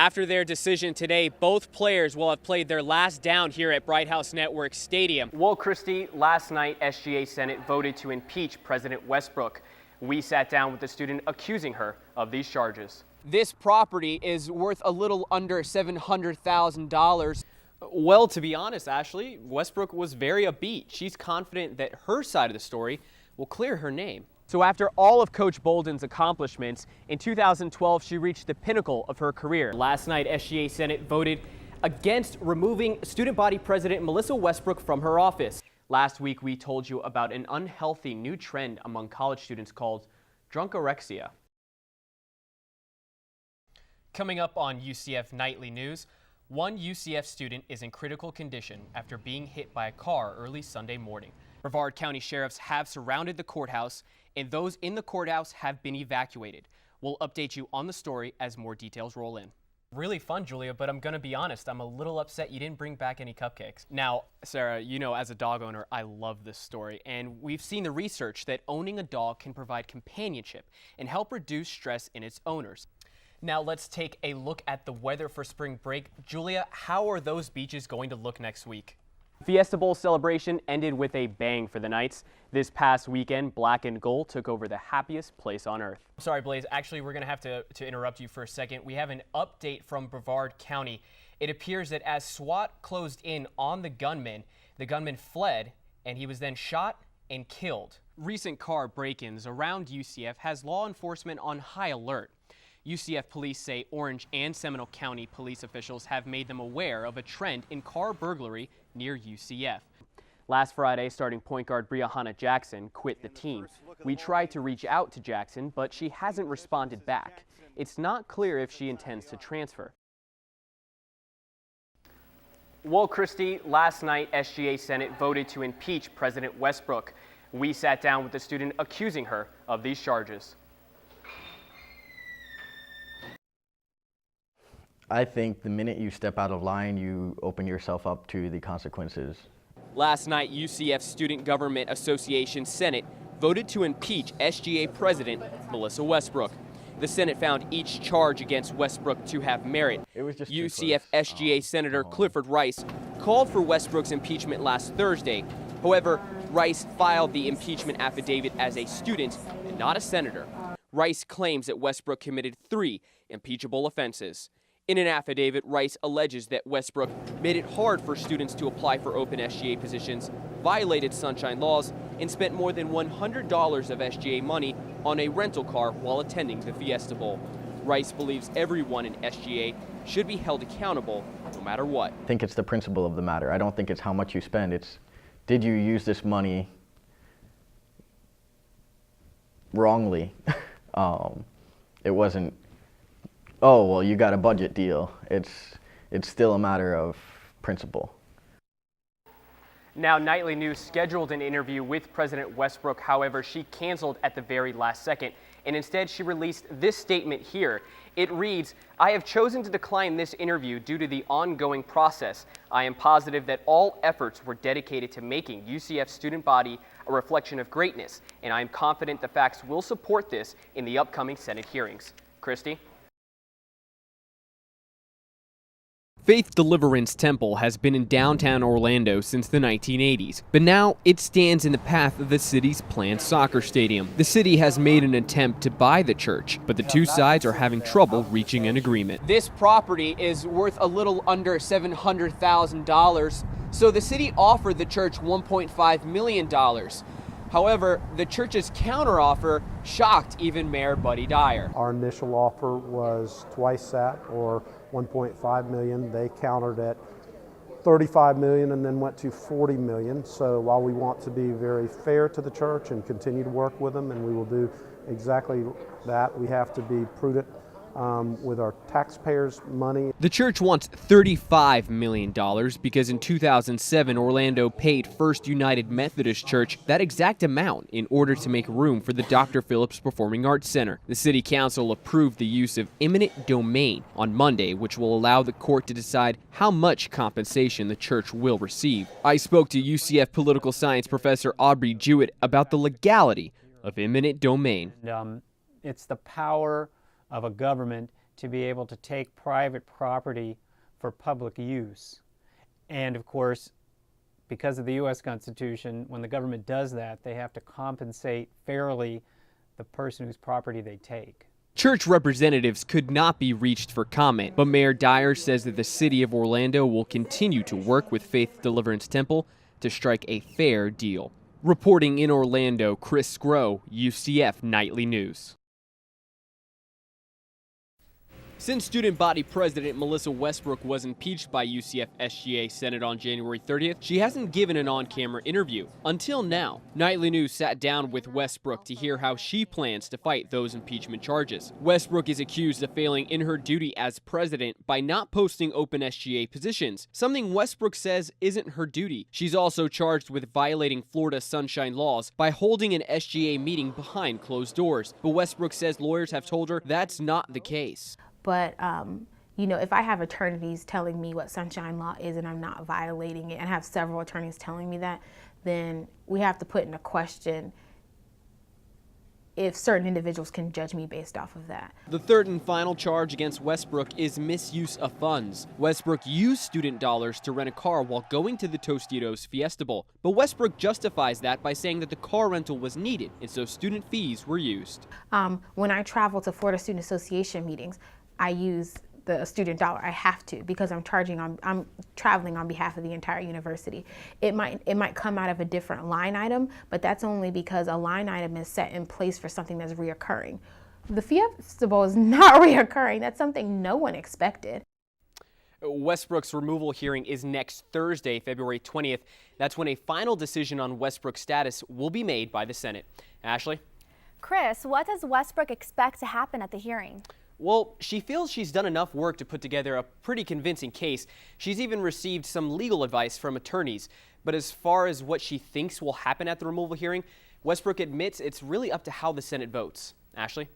After their decision today, both players will have played their last down here at Bright House Network Stadium. Well, Christy, last night SGA Senate voted to impeach President Westbrook. We sat down with the student accusing her of these charges. This property is worth a little under $700,000. Well, to be honest, Ashley, Westbrook was very upbeat. She's confident that her side of the story will clear her name. So after all of Coach Bolden's accomplishments, in 2012, she reached the pinnacle of her career. Last night, SGA Senate voted against removing student body president Melissa Westbrook from her office. Last week, we told you about an unhealthy new trend among college students called drunkorexia. Coming up on UCF Nightly News, one UCF student is in critical condition after being hit by a car early Sunday morning. Brevard County sheriffs have surrounded the courthouse, and those in the courthouse have been evacuated. We'll update you on the story as more details roll in. Really fun, Julia, but I'm going to be honest, I'm a little upset you didn't bring back any cupcakes. Now, Sarah, you know, as a dog owner, I love this story, and we've seen the research that owning a dog can provide companionship and help reduce stress in its owners. Now let's take a look at the weather for spring break. Julia, how are those beaches going to look next week? Fiesta Bowl celebration ended with a bang for the Knights. This past weekend, black and gold took over the happiest place on earth. Sorry, Blaze. Actually, we're going to have to interrupt you for a second. We have an update from Brevard County. It appears that as SWAT closed in on the gunman fled, and he was then shot and killed. Recent car break-ins around UCF has law enforcement on high alert. UCF police say Orange and Seminole County police officials have made them aware of a trend in car burglary near UCF. Last Friday, starting point guard Brianna Jackson quit the team. We tried to reach out to Jackson, but she hasn't responded back. It's not clear if she intends to transfer. Well, Christy, last night SGA Senate voted to impeach President Westbrook. We sat down with the student accusing her of these charges. I think the minute you step out of line, you open yourself up to the consequences. Last night, UCF Student Government Association Senate voted to impeach SGA President Melissa Westbrook. The Senate found each charge against Westbrook to have merit. UCF SGA Senator Clifford Rice called for Westbrook's impeachment last Thursday. However, Rice filed the impeachment affidavit as a student and not a senator. Rice claims that Westbrook committed 3 impeachable offenses. In an affidavit, Rice alleges that Westbrook made it hard for students to apply for open SGA positions, violated sunshine laws, and spent more than $100 of SGA money on a rental car while attending the Fiesta Bowl. Rice believes everyone in SGA should be held accountable no matter what. I think it's the principle of the matter. I don't think it's how much you spend. It's, did you use this money wrongly? It wasn't, oh, well, you got a budget deal. It's still a matter of principle. Now, Nightly News scheduled an interview with President Westbrook. However, she canceled at the very last second, and instead she released this statement here. It reads, "I have chosen to decline this interview due to the ongoing process. I am positive that all efforts were dedicated to making UCF student body a reflection of greatness, and I am confident the facts will support this in the upcoming Senate hearings." Christy? Faith Deliverance Temple has been in downtown Orlando since the 1980s, but now it stands in the path of the city's planned soccer stadium. The city has made an attempt to buy the church, but the two sides are having trouble reaching an agreement. This property is worth a little under $700,000, so the city offered the church $1.5 million. However, the church's counteroffer shocked even Mayor Buddy Dyer. Our initial offer was twice that, or $1.5 million. They countered at $35 million and then went to $40 million. So while we want to be very fair to the church and continue to work with them, and we will do exactly that, we have to be prudent with our taxpayers' money. The church wants $35 million because in 2007, Orlando paid First United Methodist Church that exact amount in order to make room for the Dr. Phillips Performing Arts Center. The City Council approved the use of eminent domain on Monday, which will allow the court to decide how much compensation the church will receive. I spoke to UCF political science professor Aubrey Jewett about the legality of eminent domain. It's the power of a government to be able to take private property for public use. And of course, because of the U.S. Constitution, when the government does that, they have to compensate fairly the person whose property they take. Church representatives could not be reached for comment, but Mayor Dyer says that the city of Orlando will continue to work with Faith Deliverance Temple to strike a fair deal. Reporting in Orlando, Gros, UCF Nightly News. Since student body president Melissa Westbrook was impeached by UCF SGA Senate on January 30th, she hasn't given an on-camera interview. Until now, Nightly News sat down with Westbrook to hear how she plans to fight those impeachment charges. Westbrook is accused of failing in her duty as president by not posting open SGA positions, something Westbrook says isn't her duty. She's also charged with violating Florida sunshine laws by holding an SGA meeting behind closed doors. But Westbrook says lawyers have told her that's not the case. But, you know, if I have attorneys telling me what sunshine law is and I'm not violating it, and I have several attorneys telling me that, then we have to put into question if certain individuals can judge me based off of that. The third and final charge against Westbrook is misuse of funds. Westbrook used student dollars to rent a car while going to the Tostitos Fiesta Bowl. But Westbrook justifies that by saying that the car rental was needed, and so student fees were used. When I travel to Florida Student Association meetings, I use the student dollar. I have to, because I'm traveling on behalf of the entire university. It might come out of a different line item, but that's only because a line item is set in place for something that's reoccurring. The Fiesta Bowl is not reoccurring. That's something no one expected. Westbrook's removal hearing is next Thursday, February 20th. That's when a final decision on Westbrook's status will be made by the Senate. Ashley? Chris, what does Westbrook expect to happen at the hearing? Well, she feels she's done enough work to put together a pretty convincing case. She's even received some legal advice from attorneys. But as far as what she thinks will happen at the removal hearing, Westbrook admits it's really up to how the Senate votes. Ashley?